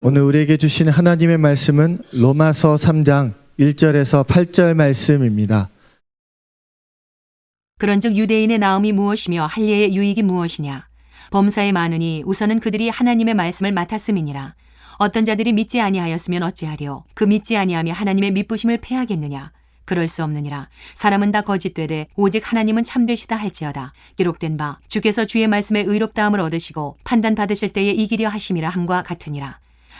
오늘 우리에게 주신 하나님의 말씀은 로마서 3장 1절에서 8절 말씀입니다. 그런즉 유대인의 나음이 무엇이며 할례의 유익이 무엇이냐? 범사에 많으니 우선은 그들이 하나님의 말씀을 맡았음이니라. 어떤 자들이 믿지 아니하였으면 어찌하리요? 그 믿지 아니하며 하나님의 믿부심을 패하겠느냐? 그럴 수 없느니라. 사람은 다 거짓되되 오직 하나님은 참되시다 할지어다. 기록된 바 주께서 주의 말씀에 의롭다함을 얻으시고 판단받으실 때에 이기려 하심이라 함과 같으니라.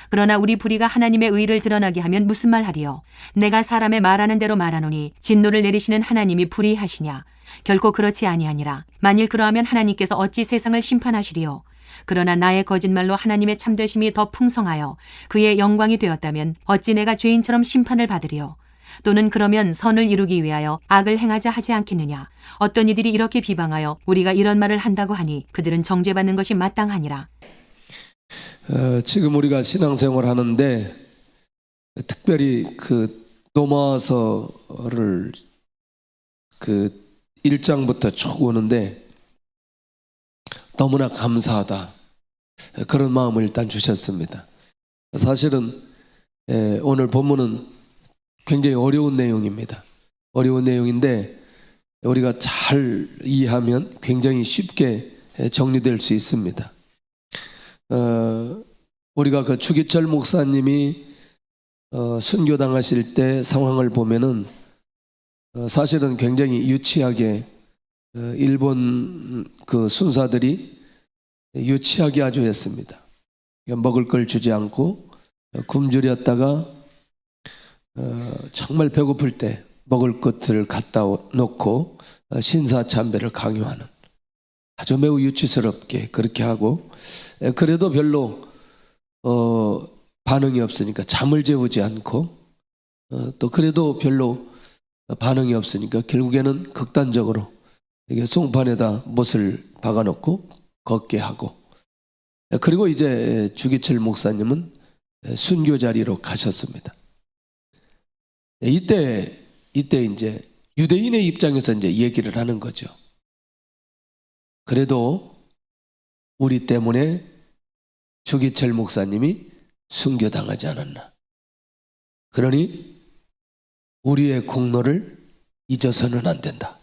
그러나 우리 불의가 하나님의 의를 드러나게 하면 무슨 말하리요? 내가 사람의 말하는 대로 말하노니 진노를 내리시는 하나님이 불의하시냐? 결코 그렇지 아니하니라. 만일 그러하면 하나님께서 어찌 세상을 심판하시리요? 그러나 나의 거짓말로 하나님의 참되심이 더 풍성하여 그의 영광이 되었다면 어찌 내가 죄인처럼 심판을 받으리요? 또는 그러면 선을 이루기 위하여 악을 행하자 하지 않겠느냐? 어떤 이들이 이렇게 비방하여 우리가 이런 말을 한다고 하니 그들은 정죄받는 것이 마땅하니라. 지금 우리가 신앙생활 하는데 특별히 그 로마서를 그 1장부터 쭉 오는데 너무나 감사하다, 그런 마음을 일단 주셨습니다. 사실은 오늘 본문은 굉장히 어려운 내용입니다. 어려운 내용인데 우리가 잘 이해하면 굉장히 쉽게 정리될 수 있습니다. 우리가 그 주기철 목사님이 순교당하실 때 상황을 보면은 사실은 굉장히 유치하게 일본 그 순사들이 유치하게 아주 했습니다. 먹을 걸 주지 않고 굶주렸다가 정말 배고플 때 먹을 것들을 갖다 놓고 신사참배를 강요하는, 아주 매우 유치스럽게 그렇게 하고, 그래도 별로 반응이 없으니까 잠을 재우지 않고, 또 그래도 별로 반응이 없으니까 결국에는 극단적으로 이게 송판에다 못을 박아놓고 걷게 하고, 그리고 이제 주기철 목사님은 순교 자리로 가셨습니다. 이때 이제 유대인의 입장에서 이제 얘기를 하는 거죠. 그래도 우리 때문에 주기철 목사님이 순교당하지 않았나. 그러니 우리의 공로를 잊어서는 안 된다.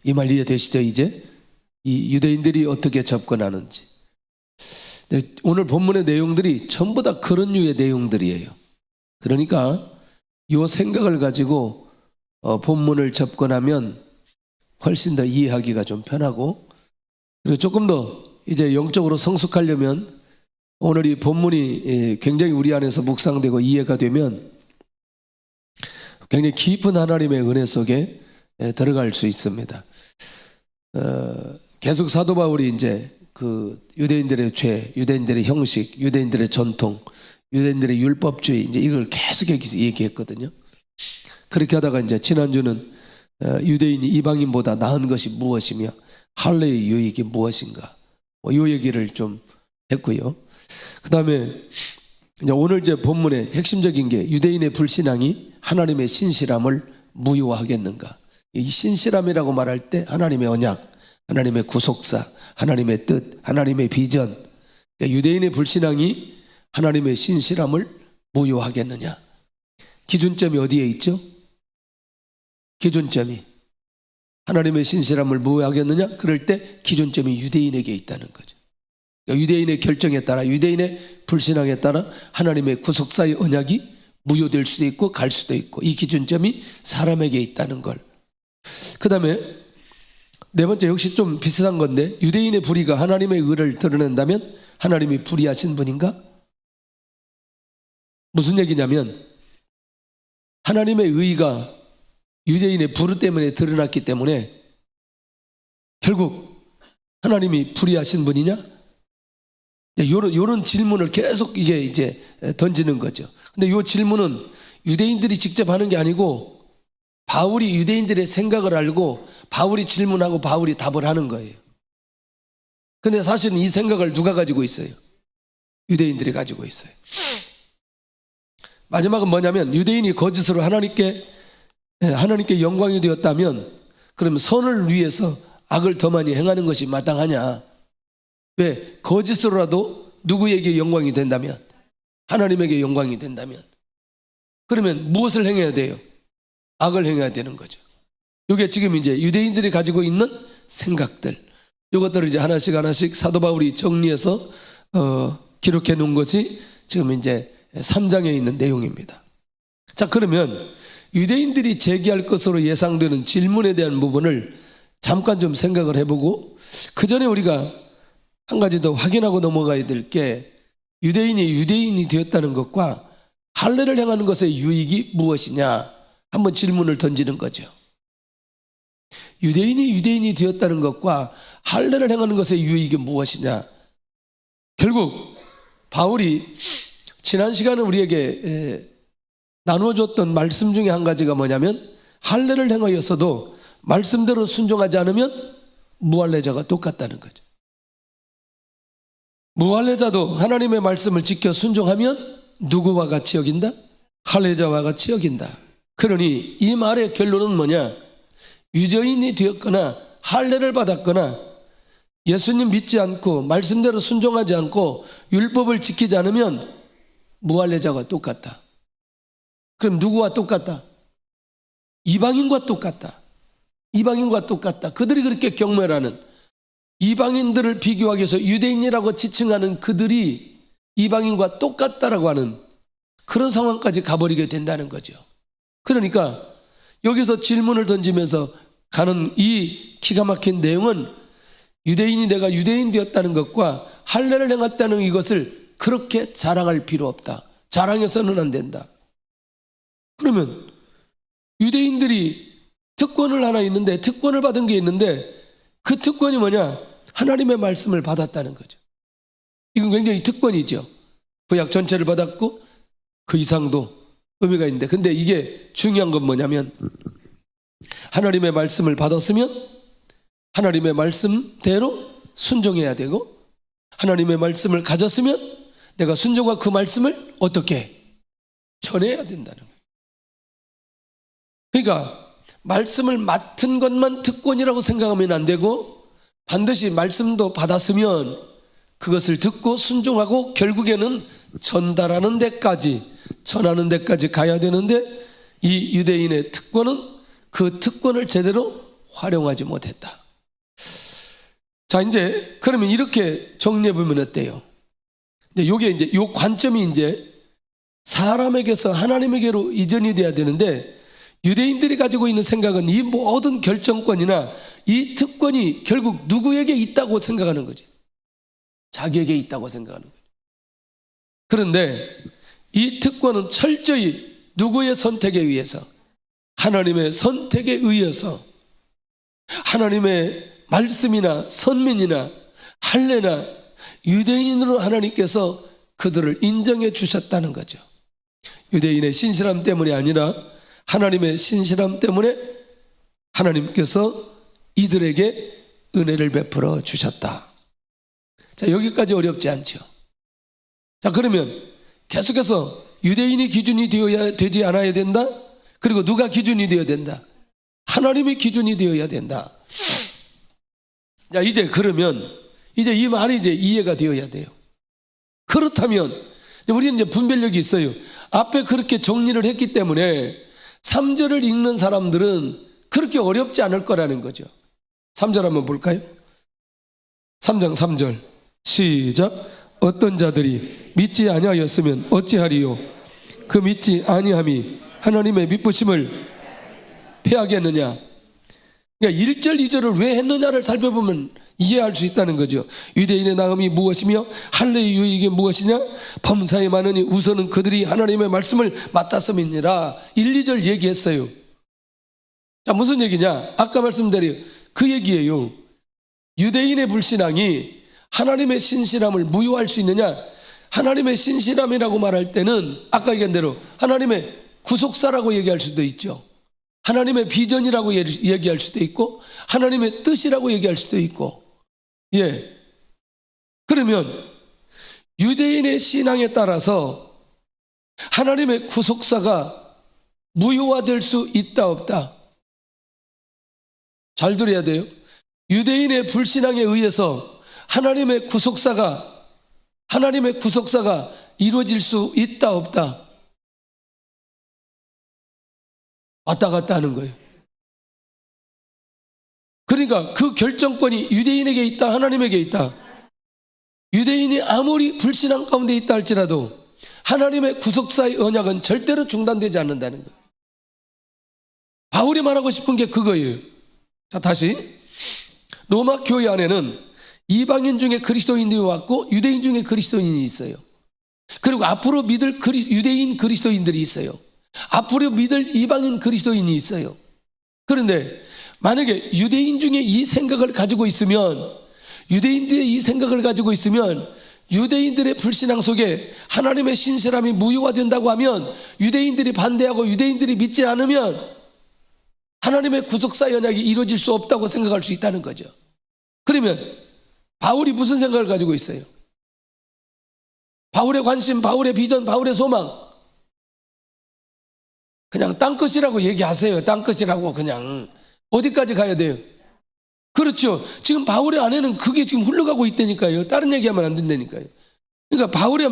이 말 이해되시죠? 이제 이 유대인들이 어떻게 접근하는지. 오늘 본문의 내용들이 전부 다 그런 류의 내용들이에요. 그러니까 이 생각을 가지고 본문을 접근하면 훨씬 더 이해하기가 좀 편하고, 그리고 조금 더 이제 영적으로 성숙하려면 오늘 이 본문이 굉장히 우리 안에서 묵상되고 이해가 되면 굉장히 깊은 하나님의 은혜 속에 들어갈 수 있습니다. 계속 사도 바울이 이제 그 유대인들의 죄, 유대인들의 형식, 유대인들의 전통, 유대인들의 율법주의, 이제 이걸 계속 얘기했거든요. 그렇게 하다가 이제 지난주는 유대인이 이방인보다 나은 것이 무엇이며 할례의 유익이 무엇인가, 이 얘기를 좀 했고요. 그 다음에 이제 오늘 이제 본문의 핵심적인 게 유대인의 불신앙이 하나님의 신실함을 무효화하겠는가. 이 신실함이라고 말할 때 하나님의 언약, 하나님의 구속사, 하나님의 뜻, 하나님의 비전, 그러니까 유대인의 불신앙이 하나님의 신실함을 무효하겠느냐. 기준점이 어디에 있죠? 기준점이 하나님의 신실함을 무효하겠느냐? 그럴 때 기준점이 유대인에게 있다는 거죠. 그러니까 유대인의 결정에 따라, 유대인의 불신앙에 따라 하나님의 구속사의 언약이 무효될 수도 있고 갈 수도 있고, 이 기준점이 사람에게 있다는 걸. 그 다음에 네 번째, 역시 좀 비슷한 건데, 유대인의 불의가 하나님의 의를 드러낸다면 하나님이 불의하신 분인가? 무슨 얘기냐면 하나님의 의가 유대인의 불의 때문에 드러났기 때문에 결국 하나님이 불의하신 분이냐? 요런 질문을 계속 이게 이제 던지는 거죠. 근데 이 질문은 유대인들이 직접 하는 게 아니고 바울이 유대인들의 생각을 알고 바울이 질문하고 바울이 답을 하는 거예요. 근데 사실은 이 생각을 누가 가지고 있어요? 유대인들이 가지고 있어요. 마지막은 뭐냐면, 유대인이 거짓으로 하나님께 영광이 되었다면 그러면 선을 위해서 악을 더 많이 행하는 것이 마땅하냐? 왜? 거짓으로라도 누구에게 영광이 된다면 하나님에게 영광이 된다면, 그러면 무엇을 행해야 돼요? 악을 행해야 되는 거죠. 이게 지금 이제 유대인들이 가지고 있는 생각들, 이것들을 이제 하나씩 하나씩 사도 바울이 정리해서 기록해 놓은 것이 지금 이제 3장에 있는 내용입니다. 자, 그러면 유대인들이 제기할 것으로 예상되는 질문에 대한 부분을 잠깐 좀 생각을 해보고, 그 전에 우리가 한 가지 더 확인하고 넘어가야 될 게, 유대인이 되었다는 것과 할례를 행하는 것의 유익이 무엇이냐 한번 질문을 던지는 거죠. 유대인이 되었다는 것과 할례를 행하는 것의 유익이 무엇이냐. 결국 바울이 지난 시간에 우리에게 나누어줬던 말씀 중에 한 가지가 뭐냐면, 할례를 행하였어도 말씀대로 순종하지 않으면 무할례자가 똑같다는 거죠. 무할례자도 하나님의 말씀을 지켜 순종하면 누구와 같이 여긴다? 할례자와 같이 여긴다. 그러니 이 말의 결론은 뭐냐? 유대인이 되었거나 할례를 받았거나 예수님 믿지 않고 말씀대로 순종하지 않고 율법을 지키지 않으면 무할례자가 똑같다. 그럼 누구와 똑같다? 이방인과 똑같다. 이방인과 똑같다. 그들이 그렇게 경멸하는, 이방인들을 비교하기 위해서 유대인이라고 지칭하는 그들이 이방인과 똑같다라고 하는 그런 상황까지 가버리게 된다는 거죠. 그러니까 여기서 질문을 던지면서 가는 이 기가 막힌 내용은, 내가 유대인 되었다는 것과 할례를 행했다는 이것을 그렇게 자랑할 필요 없다. 자랑해서는 안 된다. 그러면 유대인들이 특권을 하나 있는데, 특권을 받은 게 있는데, 그 특권이 뭐냐? 하나님의 말씀을 받았다는 거죠. 이건 굉장히 특권이죠. 구약 전체를 받았고 그 이상도 의미가 있는데, 근데 이게 중요한 건 뭐냐면, 하나님의 말씀을 받았으면 하나님의 말씀대로 순종해야 되고, 하나님의 말씀을 가졌으면 내가 순종과 그 말씀을 어떻게 전해야 된다는 거예요. 그러니까 말씀을 맡은 것만 특권이라고 생각하면 안 되고, 반드시 말씀도 받았으면 그것을 듣고 순종하고 결국에는 전하는 데까지 가야 되는데, 이 유대인의 특권은 그 특권을 제대로 활용하지 못했다. 자, 이제 그러면 이렇게 정리해 보면 어때요? 근데 요게 이제 요 관점이 이제 사람에게서 하나님에게로 이전이 돼야 되는데, 유대인들이 가지고 있는 생각은 이 모든 결정권이나 이 특권이 결국 누구에게 있다고 생각하는 거지. 자기에게 있다고 생각하는 거예요. 그런데 이 특권은 철저히 누구의 선택에 의해서, 하나님의 선택에 의해서 하나님의 말씀이나 선민이나 할례나 유대인으로 하나님께서 그들을 인정해 주셨다는 거죠. 유대인의 신실함 때문이 아니라 하나님의 신실함 때문에 하나님께서 이들에게 은혜를 베풀어 주셨다. 자, 여기까지 어렵지 않죠. 자, 그러면 계속해서 유대인이 기준이 되지 않아야 된다. 그리고 누가 기준이 되어야 된다? 하나님이 기준이 되어야 된다. 자, 이제 그러면 이제 이 말이 이제 이해가 되어야 돼요. 그렇다면 우리는 이제 분별력이 있어요. 앞에 그렇게 정리를 했기 때문에 3절을 읽는 사람들은 그렇게 어렵지 않을 거라는 거죠. 3절 한번 볼까요? 3장 3절 시작. 어떤 자들이 믿지 아니하였으면 어찌하리요? 그 믿지 아니함이 하나님의 미쁘심을 패하겠느냐? 그러니까 1절 2절을 왜 했느냐를 살펴보면 이해할 수 있다는 거죠. 유대인의 나음이 무엇이며 할례의 유익이 무엇이냐? 범사에 많으니 우선은 그들이 하나님의 말씀을 맡았음이니라. 1, 2절 얘기했어요. 자, 무슨 얘기냐? 아까 말씀드린 그 얘기예요. 유대인의 불신앙이 하나님의 신실함을 무효할 수 있느냐? 하나님의 신실함이라고 말할 때는 아까 얘기한 대로 하나님의 구속사라고 얘기할 수도 있죠. 하나님의 비전이라고 얘기할 수도 있고, 하나님의 뜻이라고 얘기할 수도 있고. 예. 그러면 유대인의 신앙에 따라서 하나님의 구속사가 무효화될 수 있다 없다? 잘 들어야 돼요. 유대인의 불신앙에 의해서 하나님의 구속사가 이루어질 수 있다 없다? 왔다 갔다 하는 거예요. 그러니까 그 결정권이 유대인에게 있다, 하나님에게 있다. 유대인이 아무리 불신앙 가운데 있다 할지라도 하나님의 구속사의 언약은 절대로 중단되지 않는다는 거예요. 바울이 말하고 싶은 게 그거예요. 자, 다시 로마 교회 안에는 이방인 중에 그리스도인들이 왔고 유대인 중에 그리스도인이 있어요. 그리고 앞으로 믿을 유대인 그리스도인들이 있어요. 앞으로 믿을 이방인 그리스도인이 있어요. 그런데 만약에 유대인 중에 이 생각을 가지고 있으면, 유대인들의 이 생각을 가지고 있으면 유대인들의 불신앙 속에 하나님의 신실함이 무효화된다고 하면, 유대인들이 반대하고 유대인들이 믿지 않으면 하나님의 구속사 언약이 이루어질 수 없다고 생각할 수 있다는 거죠. 그러면 바울이 무슨 생각을 가지고 있어요? 바울의 관심, 바울의 비전, 바울의 소망, 그냥 땅끝이라고 얘기하세요. 땅끝이라고. 그냥 어디까지 가야 돼요? 그렇죠. 지금 바울의 안에는 그게 지금 흘러가고 있다니까요. 다른 얘기하면 안 된다니까요. 그러니까 바울의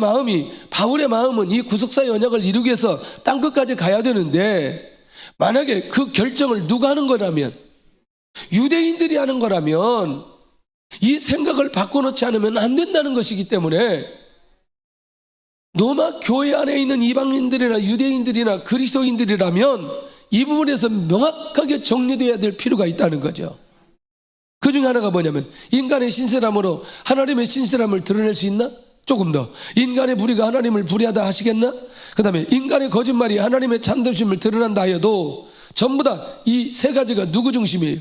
마음은 이 구속사의 언약을 이루기 위해서 땅끝까지 가야 되는데, 만약에 그 결정을 누가 하는 거라면, 유대인들이 하는 거라면 이 생각을 바꿔놓지 않으면 안 된다는 것이기 때문에, 로마 교회 안에 있는 이방인들이나 유대인들이나 그리스도인들이라면 이 부분에서 명확하게 정리되어야 될 필요가 있다는 거죠. 그 중에 하나가 뭐냐면, 인간의 신실함으로 하나님의 신실함을 드러낼 수 있나? 조금 더. 인간의 불의가 하나님을 불의하다 하시겠나? 그 다음에 인간의 거짓말이 하나님의 참되심을 드러난다 하여도 전부 다 이 세 가지가 누구 중심이에요?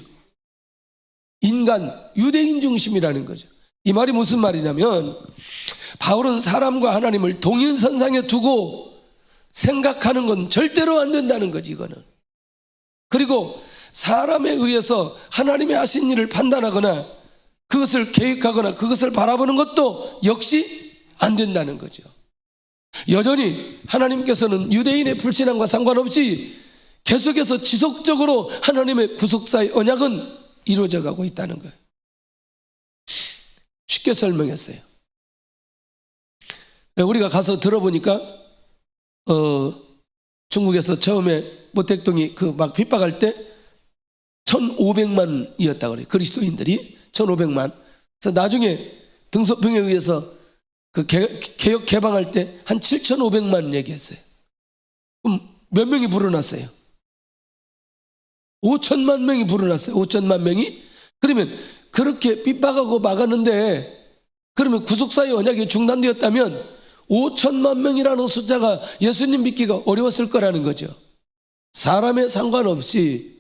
인간, 유대인 중심이라는 거죠. 이 말이 무슨 말이냐면, 바울은 사람과 하나님을 동일선상에 두고 생각하는 건 절대로 안 된다는 거지, 이거는. 그리고 사람에 의해서 하나님의 하신 일을 판단하거나 그것을 계획하거나 그것을 바라보는 것도 역시 안 된다는 거죠. 여전히 하나님께서는 유대인의 불신앙과 상관없이 계속해서 지속적으로 하나님의 구속사의 언약은 이루어져 가고 있다는 거예요. 쉽게 설명했어요. 우리가 가서 들어보니까 중국에서 처음에 모택동이 그 막 핍박할 때 1,500만이었다 그래요. 그리스도인들이 1,500만. 그래서 나중에 등소평에 의해서 그 개혁 개방할 때 한 7,500만 얘기했어요. 그럼 몇 명이 불어났어요? 5천만 명이 불어났어요. 5천만 명이. 그러면 그렇게 핍박하고 막았는데, 그러면 구속사의 언약이 중단되었다면 5천만 명이라는 숫자가 예수님 믿기가 어려웠을 거라는 거죠. 사람에 상관없이,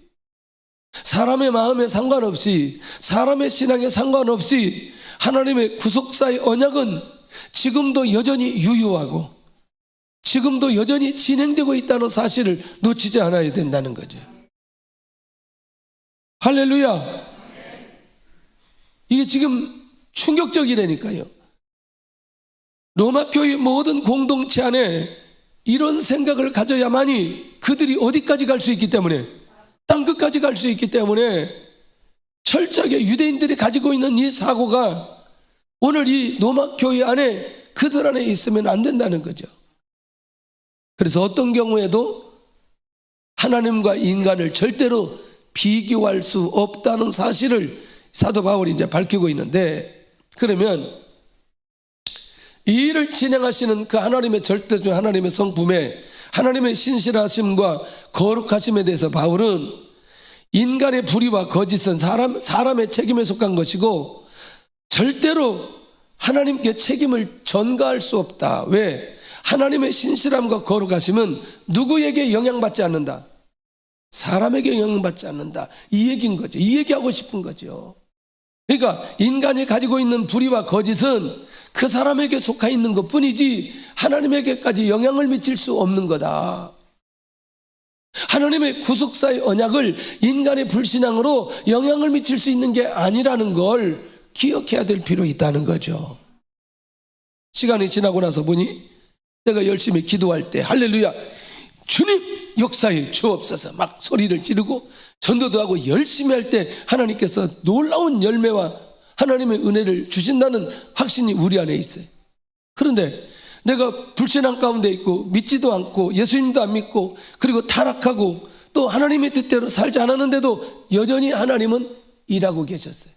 사람의 마음에 상관없이, 사람의 신앙에 상관없이 하나님의 구속사의 언약은 지금도 여전히 유효하고 지금도 여전히 진행되고 있다는 사실을 놓치지 않아야 된다는 거죠. 할렐루야. 이게 지금 충격적이라니까요. 로마 교회 모든 공동체 안에 이런 생각을 가져야만이 그들이 어디까지 갈 수 있기 때문에, 땅끝까지 갈 수 있기 때문에 철저하게 유대인들이 가지고 있는 이 사고가 오늘 이 로마 교회 안에 그들 안에 있으면 안 된다는 거죠. 그래서 어떤 경우에도 하나님과 인간을 절대로 비교할 수 없다는 사실을 사도 바울이 이제 밝히고 있는데, 그러면 이 일을 진행하시는 그 하나님의 절대적 하나님의 성품에, 하나님의 신실하심과 거룩하심에 대해서 바울은 인간의 불의와 거짓은 사람의 책임에 속한 것이고 절대로 하나님께 책임을 전가할 수 없다. 왜? 하나님의 신실함과 거룩하심은 누구에게 영향받지 않는다. 사람에게 영향받지 않는다. 이 얘기인 거죠. 이 얘기하고 싶은 거죠. 그러니까 인간이 가지고 있는 불의와 거짓은 그 사람에게 속해 있는 것 뿐이지 하나님에게까지 영향을 미칠 수 없는 거다. 하나님의 구속사의 언약을 인간의 불신앙으로 영향을 미칠 수 있는 게 아니라는 걸 기억해야 될 필요 있다는 거죠. 시간이 지나고 나서 보니 내가 열심히 기도할 때 할렐루야 주님 역사에 주옵소서 막 소리를 지르고 전도도 하고 열심히 할 때 하나님께서 놀라운 열매와 하나님의 은혜를 주신다는 확신이 우리 안에 있어요. 그런데 내가 불신앙 가운데 있고 믿지도 않고 예수님도 안 믿고 그리고 타락하고 또 하나님의 뜻대로 살지 않았는데도 여전히 하나님은 일하고 계셨어요.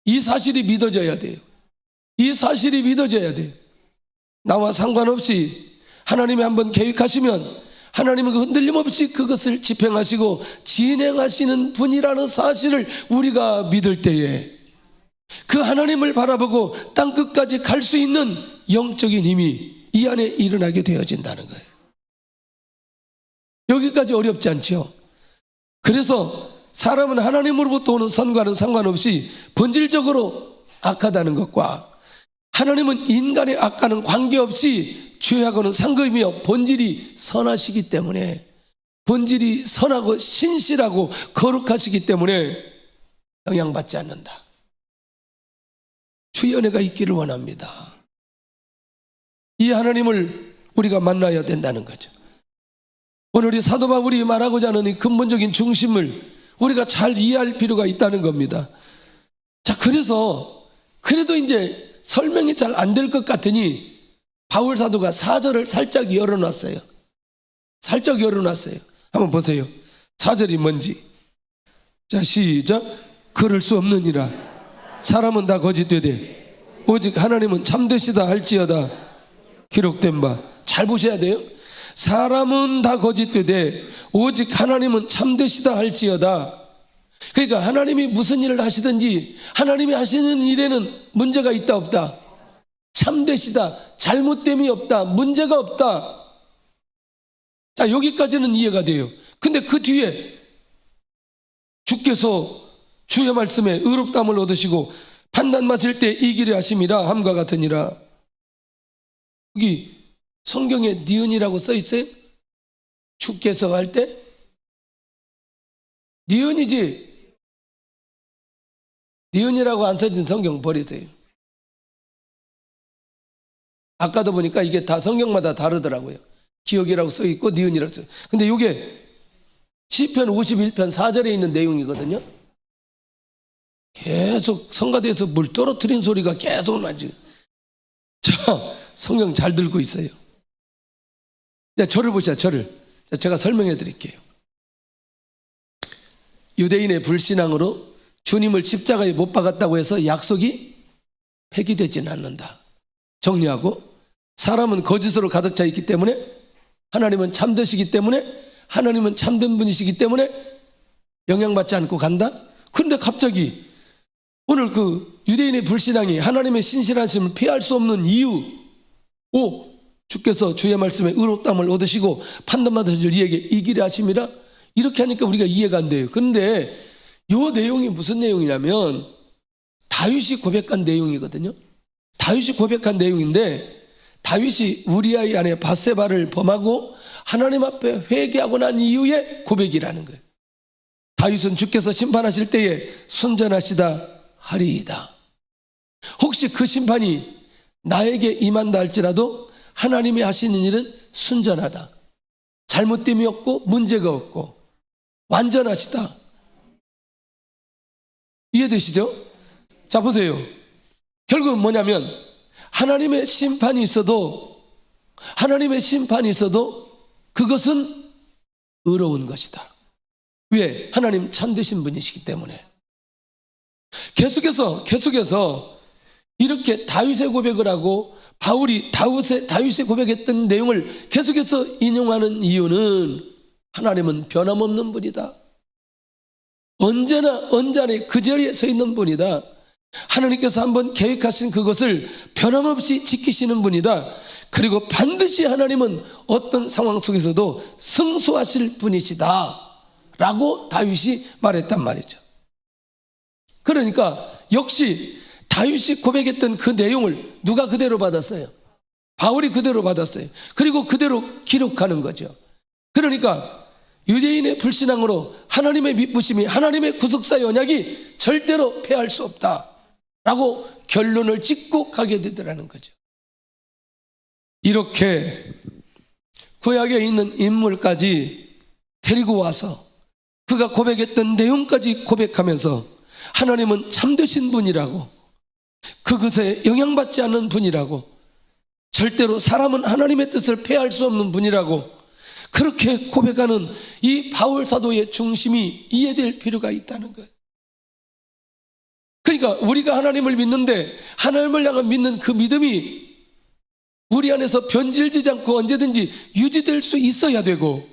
이 사실이 믿어져야 돼요. 이 사실이 믿어져야 돼요. 나와 상관없이 하나님이 한번 계획하시면 하나님은 흔들림 없이 그것을 집행하시고 진행하시는 분이라는 사실을 우리가 믿을 때에 그 하나님을 바라보고 땅끝까지 갈 수 있는 영적인 힘이 이 안에 일어나게 되어진다는 거예요. 여기까지 어렵지 않죠? 그래서 사람은 하나님으로부터 오는 선과는 상관없이 본질적으로 악하다는 것과 하나님은 인간의 악과는 관계없이 죄하고는 상관이며 본질이 선하시기 때문에 본질이 선하고 신실하고 거룩하시기 때문에 영향받지 않는다. 주의 은혜가 있기를 원합니다. 이 하나님을 우리가 만나야 된다는 거죠. 오늘 이 사도 바울이 말하고자 하는 이 근본적인 중심을 우리가 잘 이해할 필요가 있다는 겁니다. 자, 그래도 이제 설명이 잘 안 될 것 같으니 바울 사도가 4절을 살짝 열어놨어요. 살짝 열어놨어요. 한번 보세요. 4절이 뭔지. 자, 시작. 그럴 수 없느니라. 사람은 다 거짓되되 오직 하나님은 참되시다 할지어다 기록된 바. 잘 보셔야 돼요. 사람은 다 거짓되되 오직 하나님은 참되시다 할지어다. 그러니까 하나님이 무슨 일을 하시든지 하나님이 하시는 일에는 문제가 있다 없다? 참되시다, 잘못됨이 없다, 문제가 없다. 자, 여기까지는 이해가 돼요. 근데 그 뒤에 주께서 주의 말씀에 의롭다함을 얻으시고 판단 맞을 때 이기려 하심이라 함과 같으니라. 여기 성경에 니은이라고 써 있어요? 주께서 할 때 니은이지. 니은이라고 안 써진 성경 버리세요. 아까도 보니까 이게 다 성경마다 다르더라고요. 기억이라고 써 있고 니은이라고 써 있어요. 근데 이게 시편 51편 4절에 있는 내용이거든요. 계속 성가대에서 물 떨어뜨린 소리가 계속 나지. 자, 성경 잘 들고 있어요. 자, 저를 보시죠. 저를. 자, 제가 설명해 드릴게요. 유대인의 불신앙으로 주님을 십자가에 못 박았다고 해서 약속이 폐기되지는 않는다. 정리하고, 사람은 거짓으로 가득 차 있기 때문에 하나님은 참되시기 때문에 하나님은 참된 분이시기 때문에 영향받지 않고 간다. 그런데 갑자기 오늘 그 유대인의 불신앙이 하나님의 신실하심을 피할 수 없는 이유, 주께서 주의 말씀에 의롭다함을 얻으시고 판단받으실 이에게 이기려 하심이라. 이렇게 하니까 우리가 이해가 안 돼요. 그런데 이 내용이 무슨 내용이냐면 다윗이 고백한 내용이거든요. 다윗이 고백한 내용인데, 다윗이 우리아의 아내 밧세바를 범하고 하나님 앞에 회개하고 난 이후에 고백이라는 거예요. 다윗은 주께서 심판하실 때에 순전하시다 하리이다. 혹시 그 심판이 나에게 임한다 할지라도 하나님이 하시는 일은 순전하다, 잘못됨이 없고 문제가 없고 완전하시다. 이해되시죠? 자, 보세요. 결국은 뭐냐면 하나님의 심판이 있어도 그것은 의로운 것이다. 왜? 하나님 참되신 분이시기 때문에. 계속해서 이렇게 다윗의 고백을 하고 바울이 다윗의 고백했던 내용을 계속해서 인용하는 이유는 하나님은 변함없는 분이다. 언제나 그 자리에 서 있는 분이다. 하나님께서 한번 계획하신 그것을 변함없이 지키시는 분이다. 그리고 반드시 하나님은 어떤 상황 속에서도 승소하실 분이시다 라고 다윗이 말했단 말이죠. 그러니까 역시 다윗이 고백했던 그 내용을 누가 그대로 받았어요? 바울이 그대로 받았어요. 그리고 그대로 기록하는 거죠. 그러니까 유대인의 불신앙으로 하나님의 미쁘심이, 하나님의 구속사의 언약이 절대로 패할 수 없다 라고 결론을 짓고 가게 되더라는 거죠. 이렇게 구약에 있는 인물까지 데리고 와서 그가 고백했던 내용까지 고백하면서 하나님은 참되신 분이라고, 그것에 영향받지 않는 분이라고, 절대로 사람은 하나님의 뜻을 폐할 수 없는 분이라고 그렇게 고백하는 이 바울 사도의 중심이 이해될 필요가 있다는 거예요. 그러니까 우리가 하나님을 믿는데 하나님을 향한 믿는 그 믿음이 우리 안에서 변질되지 않고 언제든지 유지될 수 있어야 되고,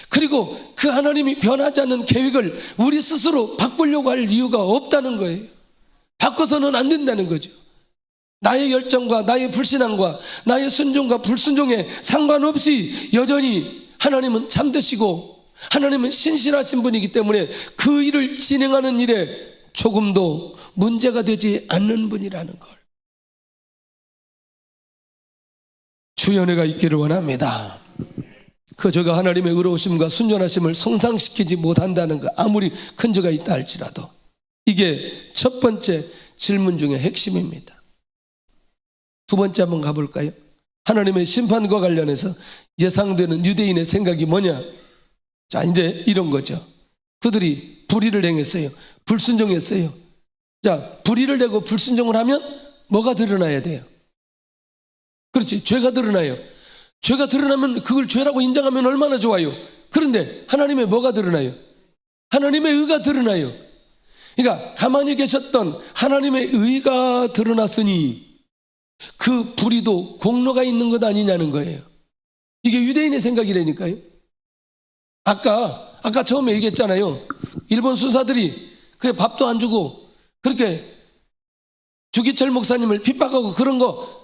그리고 그 하나님이 변하지 않는 계획을 우리 스스로 바꾸려고 할 이유가 없다는 거예요. 바꿔서는 안 된다는 거죠. 나의 열정과 나의 불신앙과 나의 순종과 불순종에 상관없이 여전히 하나님은 참되시고 하나님은 신실하신 분이기 때문에 그 일을 진행하는 일에 조금도 문제가 되지 않는 분이라는 걸 주의 은혜가 있기를 원합니다. 그저가 하나님의 의로우심과 순전하심을 성상시키지 못한다는 것, 아무리 큰 죄가 있다 할지라도 이게 첫 번째 질문 중에 핵심입니다. 두 번째 한번 가볼까요? 하나님의 심판과 관련해서 예상되는 유대인의 생각이 뭐냐? 자, 이제 이런 거죠. 그들이 불의를 행했어요. 불순종했어요. 자, 불의를 하고 불순종을 하면 뭐가 드러나야 돼요? 그렇지, 죄가 드러나요. 죄가 드러나면 그걸 죄라고 인정하면 얼마나 좋아요. 그런데 하나님의 뭐가 드러나요? 하나님의 의가 드러나요. 그러니까 가만히 계셨던 하나님의 의가 드러났으니 그 불의도 공로가 있는 것 아니냐는 거예요. 이게 유대인의 생각이라니까요. 아까 처음에 얘기했잖아요. 일본 순사들이 그게 밥도 안 주고 그렇게 주기철 목사님을 핍박하고 그런 거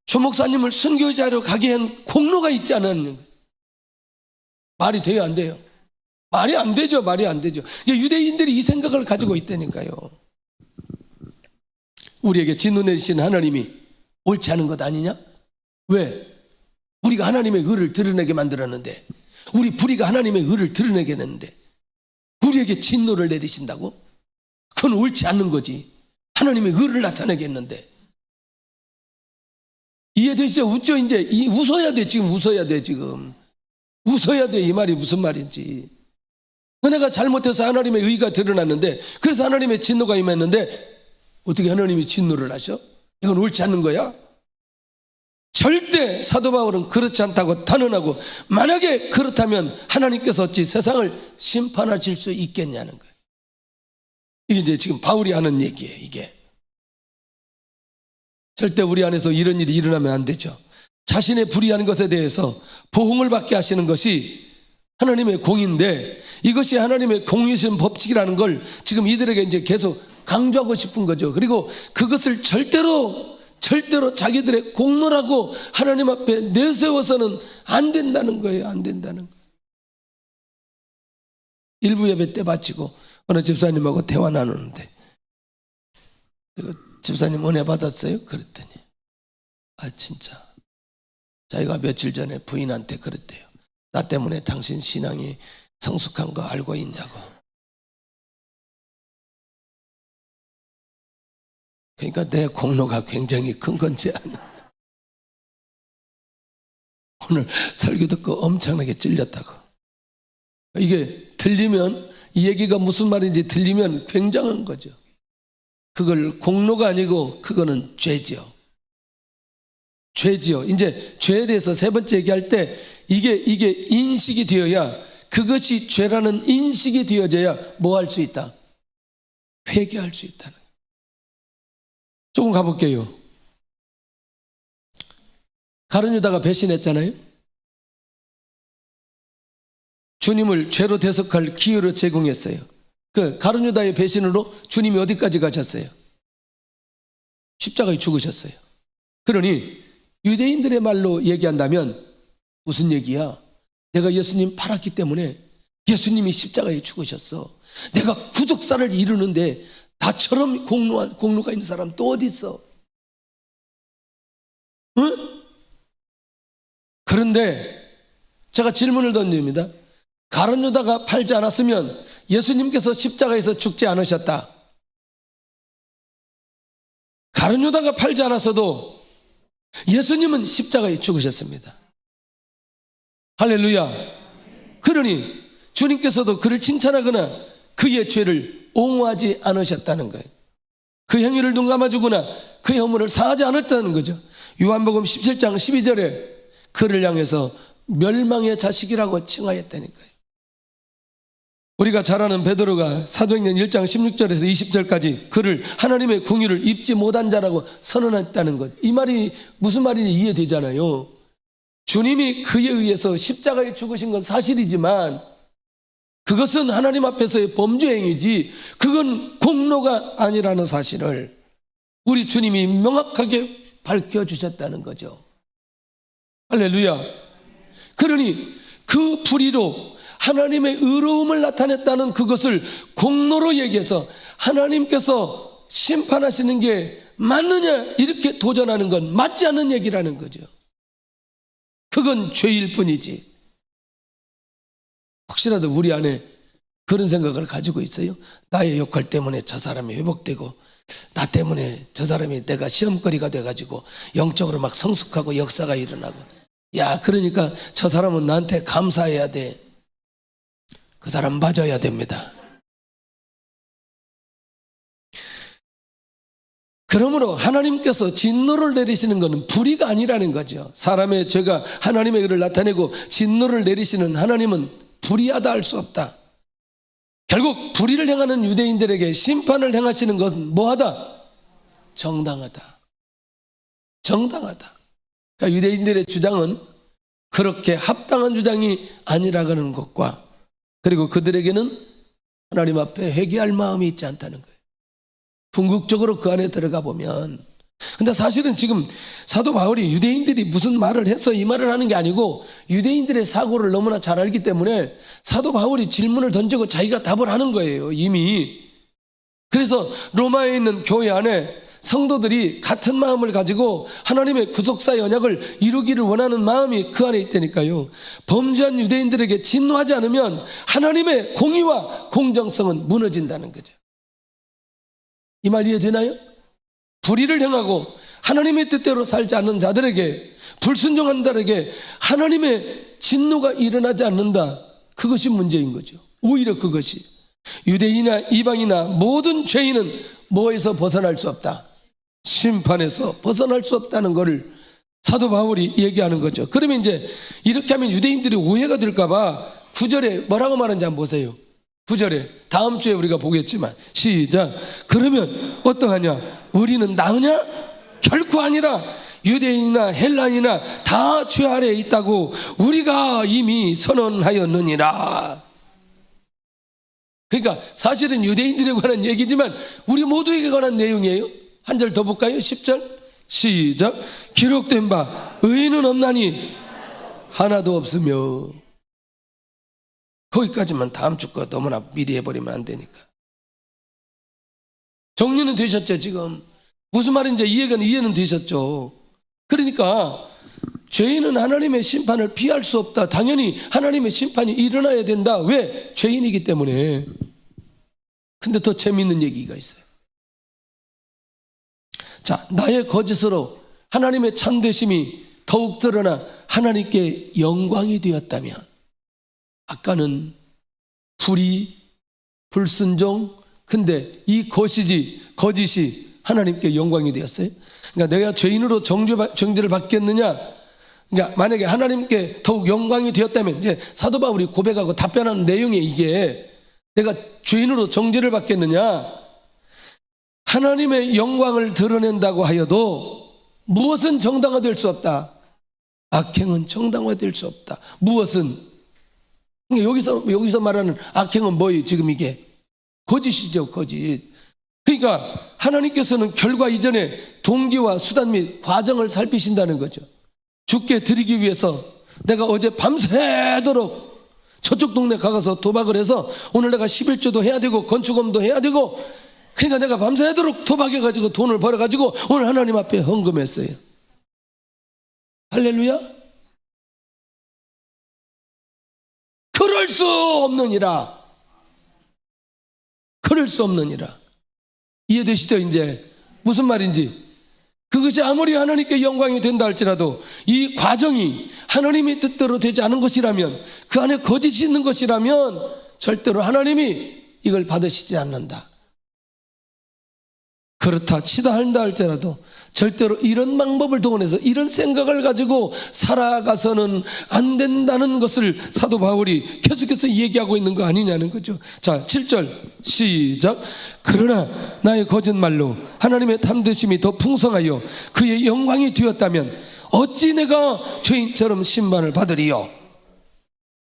조 목사님을 순교자로 가게 한 공로가 있지 않았는 거예요. 말이 돼요, 안 돼요? 말이 안 되죠. 말이 안 되죠. 유대인들이 이 생각을 가지고 있다니까요. 우리에게 진노 내리신 하나님이 옳지 않은 것 아니냐? 왜? 우리가 하나님의 의를 드러내게 만들었는데, 우리 불의가 하나님의 의를 드러내게 했는데 우리에게 진노를 내리신다고? 그건 옳지 않는 거지. 하나님의 의를 나타내게 했는데. 이해되시죠? 웃죠? 이제 웃어야 돼. 지금 웃어야 돼. 지금 웃어야 돼. 이 말이 무슨 말인지. 내가 잘못해서 하나님의 의가 드러났는데, 그래서 하나님의 진노가 임했는데 어떻게 하나님이 진노를 하셔? 이건 옳지 않는 거야? 절대 사도 바울은 그렇지 않다고 단언하고, 만약에 그렇다면 하나님께서 어찌 세상을 심판하실 수 있겠냐는 거예요. 이게 이제 지금 바울이 하는 얘기예요. 이게 절대 우리 안에서 이런 일이 일어나면 안 되죠. 자신의 불의한 것에 대해서 보응을 받게 하시는 것이 하나님의 공인데, 이것이 하나님의 공유신 법칙이라는 걸 지금 이들에게 이제 계속 강조하고 싶은 거죠. 그리고 그것을 절대로 자기들의 공로라고 하나님 앞에 내세워서는 안 된다는 거예요. 안 된다는 거예요. 일부 예배 때 마치고 어느 집사님하고 대화 나누는데, 집사님 은혜 받았어요? 그랬더니 진짜 자기가 며칠 전에 부인한테 그랬대요. 나 때문에 당신 신앙이 성숙한 거 알고 있냐고. 그러니까 내 공로가 굉장히 큰 건지 아니야. 오늘 설교 듣고 엄청나게 찔렸다고. 이게 들리면, 이 얘기가 무슨 말인지 들리면 굉장한 거죠. 그걸 공로가 아니고 그거는 죄지요. 죄지요. 이제 죄에 대해서 세 번째 얘기할 때 이게 인식이 되어야, 그것이 죄라는 인식이 되어져야 뭐 할 수 있다? 회개할 수 있다는. 조금 가볼게요. 가룟 유다가 배신했잖아요. 주님을 죄로 대속할 기회를 제공했어요. 그 가룟 유다의 배신으로 주님이 어디까지 가셨어요? 십자가에 죽으셨어요. 그러니 유대인들의 말로 얘기한다면 무슨 얘기야? 내가 예수님 팔았기 때문에 예수님이 십자가에 죽으셨어. 내가 구속사를 이루는데 나처럼 공로가 있는 사람 또 어디 있어? 응? 그런데 제가 질문을 던집니다. 가룟 유다가 팔지 않았으면 예수님께서 십자가에서 죽지 않으셨다. 가룟 유다가 팔지 않았어도 예수님은 십자가에 죽으셨습니다. 할렐루야. 그러니 주님께서도 그를 칭찬하거나 그의 죄를 옹호하지 않으셨다는 거예요. 그 행위를 눈감아주거나 그의 허물을 사하지 않았다는 거죠. 요한복음 17장 12절에 그를 향해서 멸망의 자식이라고 칭하였다니까요. 우리가 잘 아는 베드로가 사도행전 1장 16절에서 20절까지 그를 하나님의 궁유를 입지 못한 자라고 선언했다는 것. 이 말이 무슨 말인지 이해되잖아요. 주님이 그에 의해서 십자가에 죽으신 건 사실이지만 그것은 하나님 앞에서의 범죄 행위지 그건 공로가 아니라는 사실을 우리 주님이 명확하게 밝혀주셨다는 거죠. 할렐루야. 그러니 그 불의로 하나님의 의로움을 나타냈다는 그것을 공로로 얘기해서 하나님께서 심판하시는 게 맞느냐 이렇게 도전하는 건 맞지 않는 얘기라는 거죠. 그건 죄일 뿐이지. 혹시라도 우리 안에 그런 생각을 가지고 있어요? 나의 역할 때문에 저 사람이 회복되고 나 때문에 저 사람이 내가 시험거리가 돼가지고 영적으로 막 성숙하고 역사가 일어나고 야 그러니까 저 사람은 나한테 감사해야 돼. 그 사람 맞아야 됩니다. 그러므로 하나님께서 진노를 내리시는 것은 불의가 아니라는 거죠. 사람의 죄가 하나님의 의를 나타내고 진노를 내리시는 하나님은 불의하다 할 수 없다. 결국 불의를 행하는 유대인들에게 심판을 행하시는 것은 뭐하다? 정당하다. 정당하다. 그러니까 유대인들의 주장은 그렇게 합당한 주장이 아니라는 것과 그리고 그들에게는 하나님 앞에 회개할 마음이 있지 않다는 거예요. 궁극적으로 그 안에 들어가 보면 근데 사실은 지금 사도 바울이 유대인들이 무슨 말을 해서 이 말을 하는 게 아니고 유대인들의 사고를 너무나 잘 알기 때문에 사도 바울이 질문을 던지고 자기가 답을 하는 거예요 이미. 그래서 로마에 있는 교회 안에 성도들이 같은 마음을 가지고 하나님의 구속사의 언약을 이루기를 원하는 마음이 그 안에 있다니까요. 범죄한 유대인들에게 진노하지 않으면 하나님의 공의와 공정성은 무너진다는 거죠. 이 말 이해되나요? 불의를 행하고 하나님의 뜻대로 살지 않는 자들에게 불순종한 자들에게 하나님의 진노가 일어나지 않는다. 그것이 문제인 거죠. 오히려 그것이 유대인이나 이방이나 모든 죄인은 뭐에서 벗어날 수 없다? 심판에서 벗어날 수 없다는 것을 사도 바울이 얘기하는 거죠. 그러면 이제 이렇게 하면 유대인들이 오해가 될까 봐 9절에 뭐라고 말하는지 한번 보세요. 9절에 다음 주에 우리가 보겠지만 시작. 그러면 어떠하냐? 우리는 나으냐? 결코 아니라 유대인이나 헬라인이나 다 죄 아래에 있다고 우리가 이미 선언하였느니라. 그러니까 사실은 유대인들에 관한 얘기지만 우리 모두에게 관한 내용이에요. 한 절 더 볼까요? 10절 시작. 기록된 바 의인은 없나니 하나도 없으며. 거기까지만 다음 주 거 너무나 미리 해버리면 안 되니까. 정리는 되셨죠 지금? 무슨 말인지 이해는 되셨죠? 그러니까 죄인은 하나님의 심판을 피할 수 없다. 당연히 하나님의 심판이 일어나야 된다. 왜? 죄인이기 때문에. 근데 더 재미있는 얘기가 있어요. 자, 나의 거짓으로 하나님의 참되심이 더욱 드러나 하나님께 영광이 되었다면 아까는 불의, 불순종, 근데 이 거짓이 하나님께 영광이 되었어요. 그러니까 내가 죄인으로 정죄를 받겠느냐? 그러니까 만약에 하나님께 더욱 영광이 되었다면 이제 사도 바울이 고백하고 답변하는 내용이 이게 내가 죄인으로 정죄를 받겠느냐? 하나님의 영광을 드러낸다고 하여도 무엇은 정당화될 수 없다. 악행은 정당화될 수 없다. 무엇은? 그러니까 여기서 말하는 악행은 뭐예요? 지금 이게 거짓이죠, 거짓. 그러니까 하나님께서는 결과 이전에 동기와 수단 및 과정을 살피신다는 거죠. 죽게 드리기 위해서 내가 어제 밤새도록 저쪽 동네 가서 도박을 해서 오늘 내가 11조도 해야 되고 건축업도 해야 되고 그러니까 내가 밤새도록 도박해가지고 돈을 벌어가지고 오늘 하나님 앞에 헌금했어요. 할렐루야. 그럴 수 없느니라. 그럴 수 없느니라. 이해되시죠? 이제 무슨 말인지. 그것이 아무리 하나님께 영광이 된다 할지라도 이 과정이 하나님의 뜻대로 되지 않은 것이라면 그 안에 거짓이 있는 것이라면 절대로 하나님이 이걸 받으시지 않는다. 그렇다 치다 한다 할지라도 절대로 이런 방법을 동원해서 이런 생각을 가지고 살아가서는 안 된다는 것을 사도 바울이 계속해서 얘기하고 있는 거 아니냐는 거죠. 자, 7절 시작. 그러나 나의 거짓말로 하나님의 탐드심이 더 풍성하여 그의 영광이 되었다면 어찌 내가 죄인처럼 심판을 받으리요.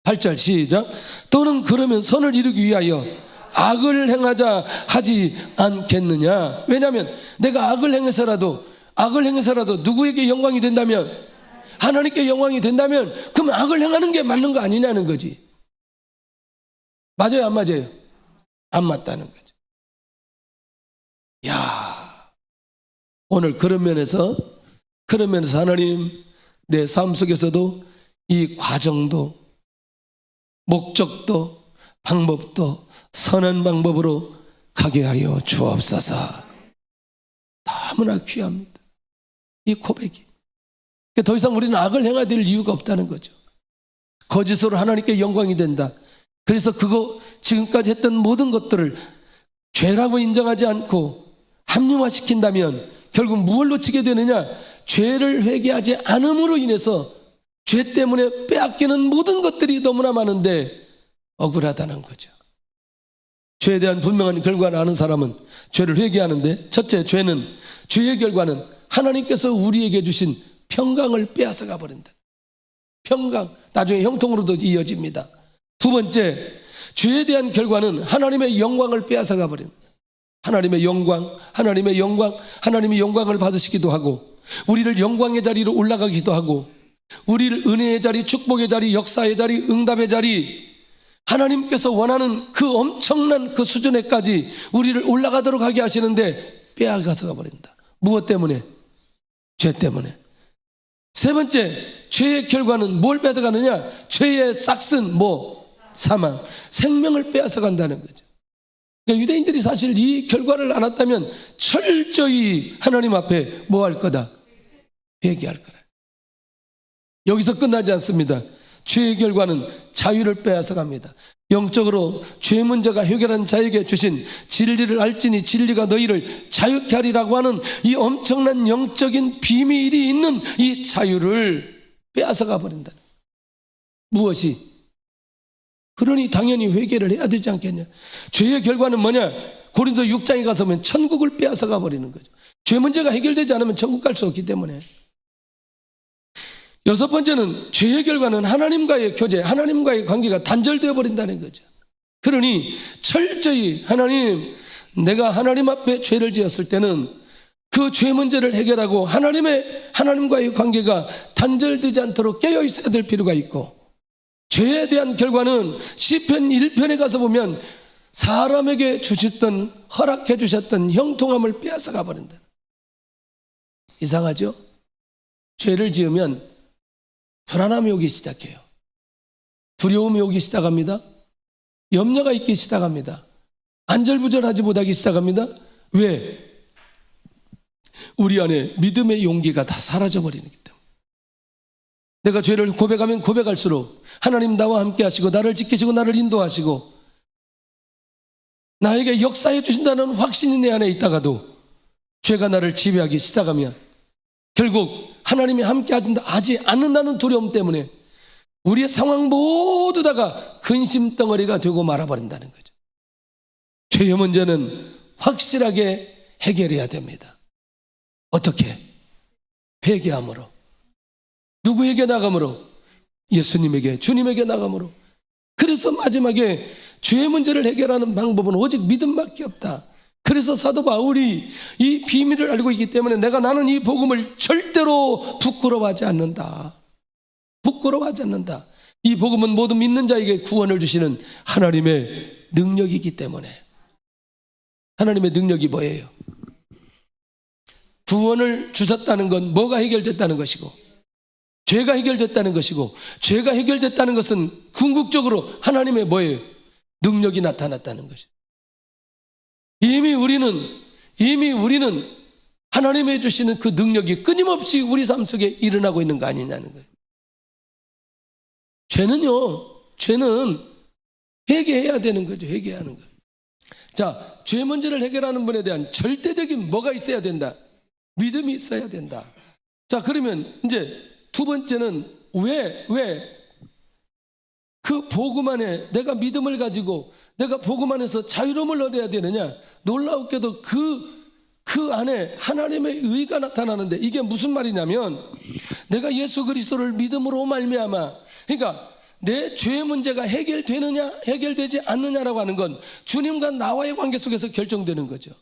8절 시작. 또는 그러면 선을 이루기 위하여 악을 행하자 하지 않겠느냐. 왜냐하면 내가 악을 행해서라도 누구에게 영광이 된다면, 하나님께 영광이 된다면, 그럼 악을 행하는 게 맞는 거 아니냐는 거지. 맞아요, 안 맞아요? 안 맞다는 거죠. 야, 오늘 그런 면에서 하나님, 내 삶 속에서도 이 과정도, 목적도, 방법도 선한 방법으로 가게 하여 주옵소서. 너무나 귀합니다, 이 고백이. 더 이상 우리는 악을 행해야 될 이유가 없다는 거죠. 거짓으로 하나님께 영광이 된다. 그래서 그거 지금까지 했던 모든 것들을 죄라고 인정하지 않고 합리화시킨다면 결국 무엇로 치게 되느냐? 죄를 회개하지 않음으로 인해서 죄 때문에 빼앗기는 모든 것들이 너무나 많은데 억울하다는 거죠. 죄에 대한 분명한 결과를 아는 사람은 죄를 회개하는데, 첫째, 죄의 결과는 하나님께서 우리에게 주신 평강을 빼앗아가 버린다. 평강, 나중에 형통으로도 이어집니다. 두 번째, 죄에 대한 결과는 하나님의 영광을 빼앗아가 버립니다. 하나님의 영광을 받으시기도 하고, 우리를 영광의 자리로 올라가기도 하고, 우리를 은혜의 자리, 축복의 자리, 역사의 자리, 응답의 자리, 하나님께서 원하는 그 엄청난 그 수준에까지 우리를 올라가도록 하게 하시는데 빼앗아가 버린다. 무엇 때문에? 죄 때문에. 세 번째, 죄의 결과는 뭘 뺏어가느냐? 죄의 싹슨 사망, 생명을 빼앗아간다는 거죠. 그러니까 유대인들이 사실 이 결과를 알았다면 철저히 하나님 앞에 뭐 할 거다? 회개할 거라. 여기서 끝나지 않습니다. 죄의 결과는 자유를 빼앗아갑니다. 영적으로 죄 문제가 해결한 자에게 주신 진리를 알지니 진리가 너희를 자유케 하리라고 하는 이 엄청난 영적인 비밀이 있는 이 자유를 빼앗아가 버린다. 무엇이? 그러니 당연히 회개를 해야 되지 않겠냐. 죄의 결과는 뭐냐? 고린도 6장에 가서 보면 천국을 빼앗아가 버리는 거죠. 죄 문제가 해결되지 않으면 천국 갈 수 없기 때문에. 여섯 번째는 죄의 결과는 하나님과의 교제, 하나님과의 관계가 단절되어 버린다는 거죠. 그러니 철저히 하나님, 내가 하나님 앞에 죄를 지었을 때는 그 죄 문제를 해결하고 하나님과의 관계가 단절되지 않도록 깨어 있어야 될 필요가 있고, 죄에 대한 결과는 시편 1편에 가서 보면 사람에게 주셨던, 허락해 주셨던 형통함을 빼앗아가 버린다. 이상하죠? 죄를 지으면 불안함이 오기 시작해요. 두려움이 오기 시작합니다. 염려가 있기 시작합니다. 안절부절하지 못하기 시작합니다. 왜? 우리 안에 믿음의 용기가 다 사라져버리기 때문에. 내가 죄를 고백하면 고백할수록 하나님 나와 함께 하시고 나를 지키시고 나를 인도하시고 나에게 역사해 주신다는 확신이 내 안에 있다가도 죄가 나를 지배하기 시작하면 결국 하나님이 함께 하지 않는다는 두려움 때문에 우리의 상황 모두 다가 근심 덩어리가 되고 말아버린다는 거죠. 죄의 문제는 확실하게 해결해야 됩니다. 어떻게? 회개함으로. 누구에게 나감으로? 예수님에게, 주님에게 나감으로. 그래서 마지막에 죄의 문제를 해결하는 방법은 오직 믿음밖에 없다. 그래서 사도 바울이 이 비밀을 알고 있기 때문에 나는 이 복음을 절대로 부끄러워하지 않는다. 부끄러워하지 않는다. 이 복음은 모든 믿는 자에게 구원을 주시는 하나님의 능력이기 때문에. 하나님의 능력이 뭐예요? 구원을 주셨다는 건 뭐가 해결됐다는 것이고, 죄가 해결됐다는 것이고, 죄가 해결됐다는 것은 궁극적으로 하나님의 뭐예요? 능력이 나타났다는 것이죠. 이미 우리는 하나님이 주시는 그 능력이 끊임없이 우리 삶 속에 일어나고 있는 거 아니냐는 거예요. 죄는 회개해야 되는 거죠. 회개하는 거예요. 자, 죄 문제를 해결하는 분에 대한 절대적인 뭐가 있어야 된다? 믿음이 있어야 된다. 자, 그러면 이제 두 번째는 왜 그 복음 안에 내가 믿음을 가지고 내가 복음 안에서 자유로움을 얻어야 되느냐? 놀라웠게도 그 안에 하나님의 의가 나타나는데, 이게 무슨 말이냐면 내가 예수 그리스도를 믿음으로 말미암아, 그러니까 내 죄의 문제가 해결되느냐 해결되지 않느냐라고 하는 건 주님과 나와의 관계 속에서 결정되는 거죠.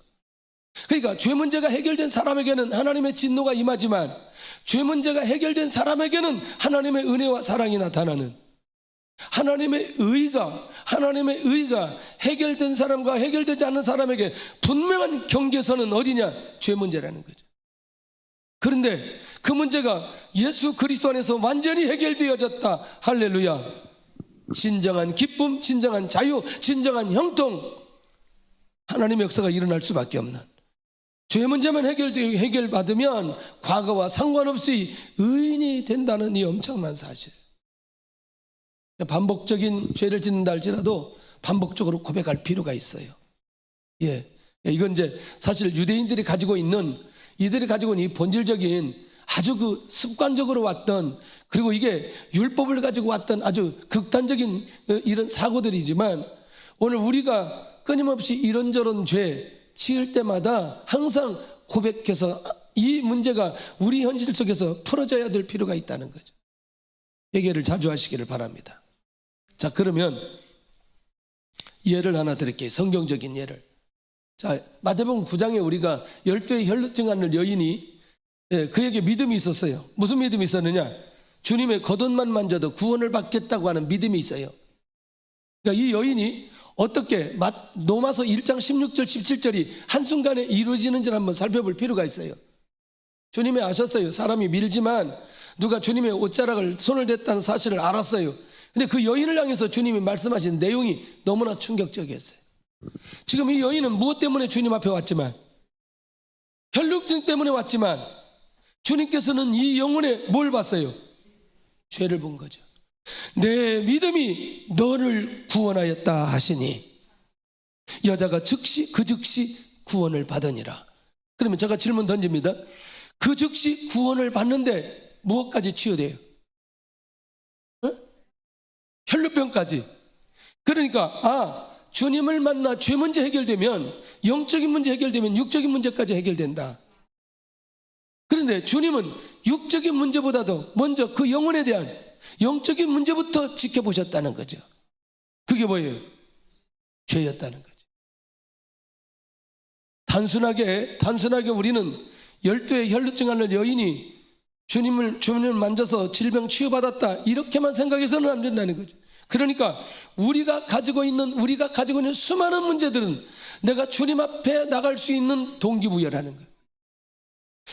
그러니까 죄 문제가 해결된 사람에게는 하나님의 진노가 임하지만, 죄 문제가 해결된 사람에게는 하나님의 은혜와 사랑이 나타나는, 하나님의 의가 해결된 사람과 해결되지 않는 사람에게 분명한 경계선은 어디냐? 죄 문제라는 거죠. 그런데 그 문제가 예수 그리스도 안에서 완전히 해결되어졌다. 할렐루야. 진정한 기쁨, 진정한 자유, 진정한 형통, 하나님의 역사가 일어날 수밖에 없는, 죄 문제만 해결받으면 과거와 상관없이 의인이 된다는 이 엄청난 사실. 반복적인 죄를 짓는다 할지라도 반복적으로 고백할 필요가 있어요. 예, 이건 이제 사실 유대인들이 가지고 있는, 이들이 가지고 있는 이 본질적인 아주 그 습관적으로 왔던, 그리고 이게 율법을 가지고 왔던 아주 극단적인 이런 사고들이지만, 오늘 우리가 끊임없이 이런저런 죄 지을 때마다 항상 고백해서 이 문제가 우리 현실 속에서 풀어져야 될 필요가 있다는 거죠. 해결을 자주 하시기를 바랍니다. 자, 그러면 예를 하나 드릴게요. 성경적인 예를. 자, 마태복음 9장에 우리가 12의 혈루증 앓는 여인이, 그에게 믿음이 있었어요. 무슨 믿음이 있었느냐? 주님의 겉옷만 만져도 구원을 받겠다고 하는 믿음이 있어요. 그러니까 이 여인이 어떻게 로마서 1장 16절 17절이 한순간에 이루어지는지를 한번 살펴볼 필요가 있어요. 주님이 아셨어요. 사람이 밀지만 누가 주님의 옷자락을 손을 댔다는 사실을 알았어요. 근데 그 여인을 향해서 주님이 말씀하신 내용이 너무나 충격적이었어요. 지금 이 여인은 무엇 때문에 주님 앞에 왔지만, 혈루증 때문에 왔지만, 주님께서는 이 영혼에 뭘 봤어요? 죄를 본 거죠. 내 믿음이 너를 구원하였다 하시니 여자가 즉시 구원을 받으니라. 그러면 제가 질문 던집니다. 그 즉시 구원을 받는데 무엇까지 치유돼요? 혈루병까지. 그러니까 주님을 만나 죄 문제 해결되면, 영적인 문제 해결되면 육적인 문제까지 해결된다. 그런데 주님은 육적인 문제보다도 먼저 그 영혼에 대한 영적인 문제부터 지켜보셨다는 거죠. 그게 뭐예요? 죄였다는 거죠. 단순하게 우리는 12의 혈루증 앓는 여인이 주님을 만져서 질병 치유받았다 이렇게만 생각해서는 안 된다는 거죠. 그러니까 우리가 가지고 있는 수많은 문제들은 내가 주님 앞에 나갈 수 있는 동기부여라는 거예요.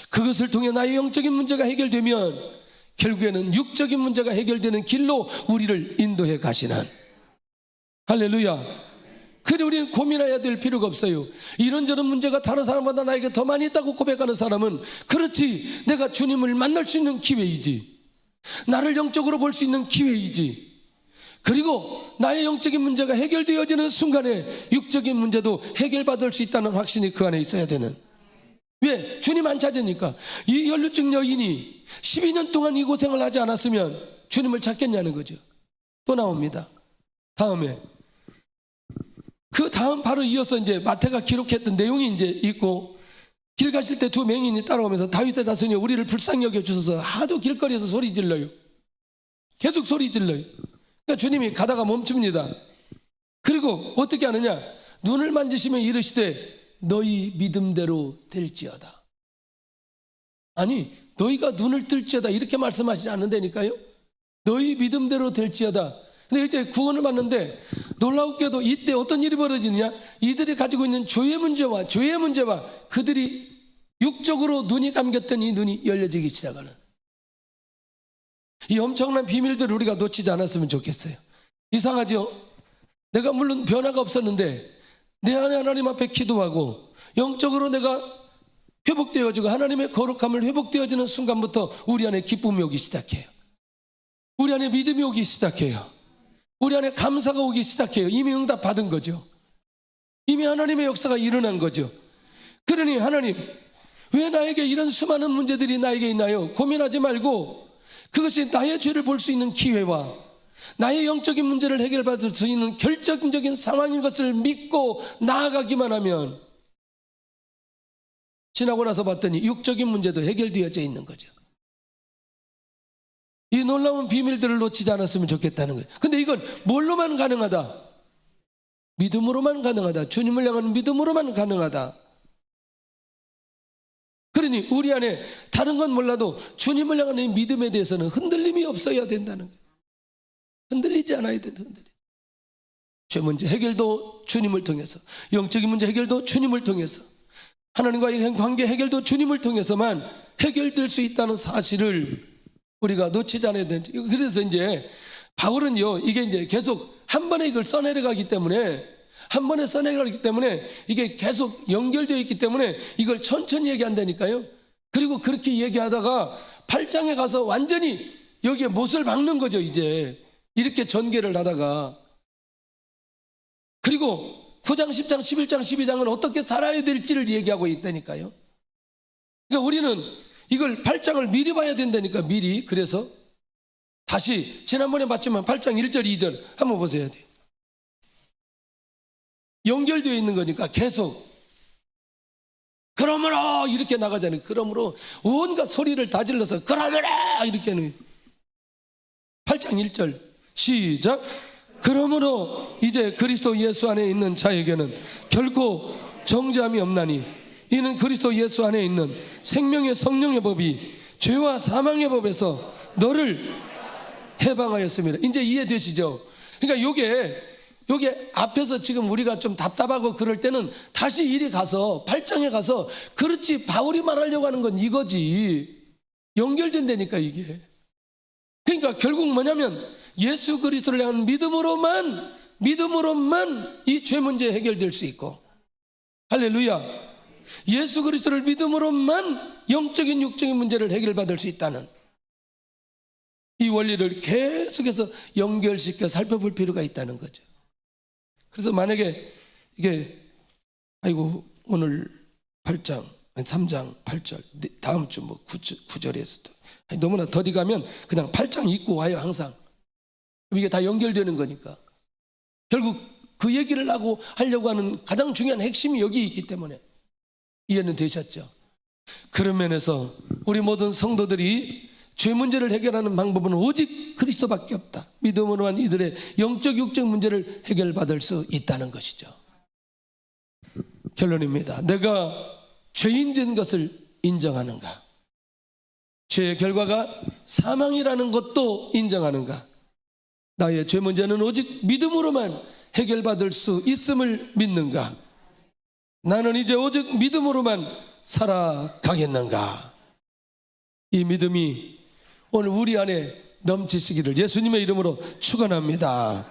그것을 통해 나의 영적인 문제가 해결되면 결국에는 육적인 문제가 해결되는 길로 우리를 인도해 가시는, 할렐루야. 그래 우리는 고민해야 될 필요가 없어요. 이런저런 문제가 다른 사람보다 나에게 더 많이 있다고 고백하는 사람은, 그렇지, 내가 주님을 만날 수 있는 기회이지, 나를 영적으로 볼 수 있는 기회이지, 그리고 나의 영적인 문제가 해결되어지는 순간에 육적인 문제도 해결받을 수 있다는 확신이 그 안에 있어야 되는. 왜? 주님 안 찾으니까. 이 혈루증 여인이 12년 동안 이 고생을 하지 않았으면 주님을 찾겠냐는 거죠. 또 나옵니다. 다음에 그 다음 바로 이어서 이제 마태가 기록했던 내용이 이제 있고, 길 가실 때 두 맹인이 따라오면서 다윗의 자손이 우리를 불쌍히 여겨 주셔서 하도 길거리에서 소리 질러요. 계속 소리 질러요. 그러니까 주님이 가다가 멈춥니다. 그리고 어떻게 하느냐? 눈을 만지시며 이르시되 너희 믿음대로 될지어다. 아니, 너희가 눈을 뜰지어다 이렇게 말씀하시지 않는다니까요. 너희 믿음대로 될지어다. 근데 이때 구원을 받는데 놀라웠게도 이때 어떤 일이 벌어지느냐? 이들이 가지고 있는 죄의 문제와 그들이 육적으로 눈이 감겼던 이 눈이 열려지기 시작하는, 이 엄청난 비밀들을 우리가 놓치지 않았으면 좋겠어요. 이상하죠? 내가 물론 변화가 없었는데 내 안에 하나님 앞에 기도하고 영적으로 내가 회복되어지고 하나님의 거룩함을 회복되어지는 순간부터 우리 안에 기쁨이 오기 시작해요. 우리 안에 믿음이 오기 시작해요. 우리 안에 감사가 오기 시작해요. 이미 응답 받은 거죠. 이미 하나님의 역사가 일어난 거죠. 그러니 하나님, 왜 나에게 이런 수많은 문제들이 나에게 있나요? 고민하지 말고 그것이 나의 죄를 볼 수 있는 기회와 나의 영적인 문제를 해결받을 수 있는 결정적인 상황인 것을 믿고 나아가기만 하면 지나고 나서 봤더니 육적인 문제도 해결되어져 있는 거죠. 이 놀라운 비밀들을 놓치지 않았으면 좋겠다는 거예요. 근데 이건 뭘로만 가능하다? 믿음으로만 가능하다. 주님을 향하는 믿음으로만 가능하다. 그러니 우리 안에 다른 건 몰라도 주님을 향하는 이 믿음에 대해서는 흔들림이 없어야 된다는 거예요. 흔들리지 않아야 된다. 죄 문제 해결도 주님을 통해서, 영적인 문제 해결도 주님을 통해서, 하나님과의 관계 해결도 주님을 통해서만 해결될 수 있다는 사실을 우리가 놓치지 않아야 된다. 그래서 이제 바울은요, 이게 이제 계속 한 번에 이걸 써내려가기 때문에, 한 번에 써내려가기 때문에 이게 계속 연결되어 있기 때문에 이걸 천천히 얘기한다니까요. 그리고 그렇게 얘기하다가 8장에 가서 완전히 여기에 못을 박는 거죠. 이제 이렇게 전개를 하다가, 그리고 9장, 10장, 11장, 12장은 어떻게 살아야 될지를 얘기하고 있다니까요. 그러니까 우리는 이걸 8장을 미리 봐야 된다니까, 미리. 그래서 다시 지난번에 봤지만 8장 1절, 2절 한번 보셔야 돼요. 연결되어 있는 거니까 계속 그러므로 이렇게 나가잖아요. 그러므로 온갖 소리를 다 질러서 그러므로 이렇게 하는 8장 1절 시작. 그러므로 이제 그리스도 예수 안에 있는 자에게는 결코 정죄함이 없나니 이는 그리스도 예수 안에 있는 생명의 성령의 법이 죄와 사망의 법에서 너를 해방하였습니다. 이제 이해되시죠? 그러니까 요게 앞에서 지금 우리가 좀 답답하고 그럴 때는 다시 이리 가서 8장에 가서 그렇지 바울이 말하려고 하는 건 이거지. 연결된다니까 이게. 그러니까 결국 뭐냐면 예수 그리스도를 향한 믿음으로만 이 죄 문제 해결될 수 있고, 할렐루야, 예수 그리스도를 믿음으로만 영적인 육적인 문제를 해결받을 수 있다는 이 원리를 계속해서 연결시켜 살펴볼 필요가 있다는 거죠. 그래서 만약에 이게 아이고 오늘 8장 3장 8절 다음 주 뭐 9절에서도 너무나 더디 가면 그냥 8장 읽고 와요. 항상 이게 다 연결되는 거니까. 결국 그 얘기를 하려고 하는 가장 중요한 핵심이 여기 있기 때문에 이해는 되셨죠? 그런 면에서 우리 모든 성도들이 죄 문제를 해결하는 방법은 오직 그리스도밖에 없다. 믿음으로만 이들의 영적 육적 문제를 해결받을 수 있다는 것이죠. 결론입니다. 내가 죄인 된 것을 인정하는가? 죄의 결과가 사망이라는 것도 인정하는가? 나의 죄 문제는 오직 믿음으로만 해결받을 수 있음을 믿는가? 나는 이제 오직 믿음으로만 살아가겠는가? 이 믿음이 오늘 우리 안에 넘치시기를 예수님의 이름으로 축원합니다.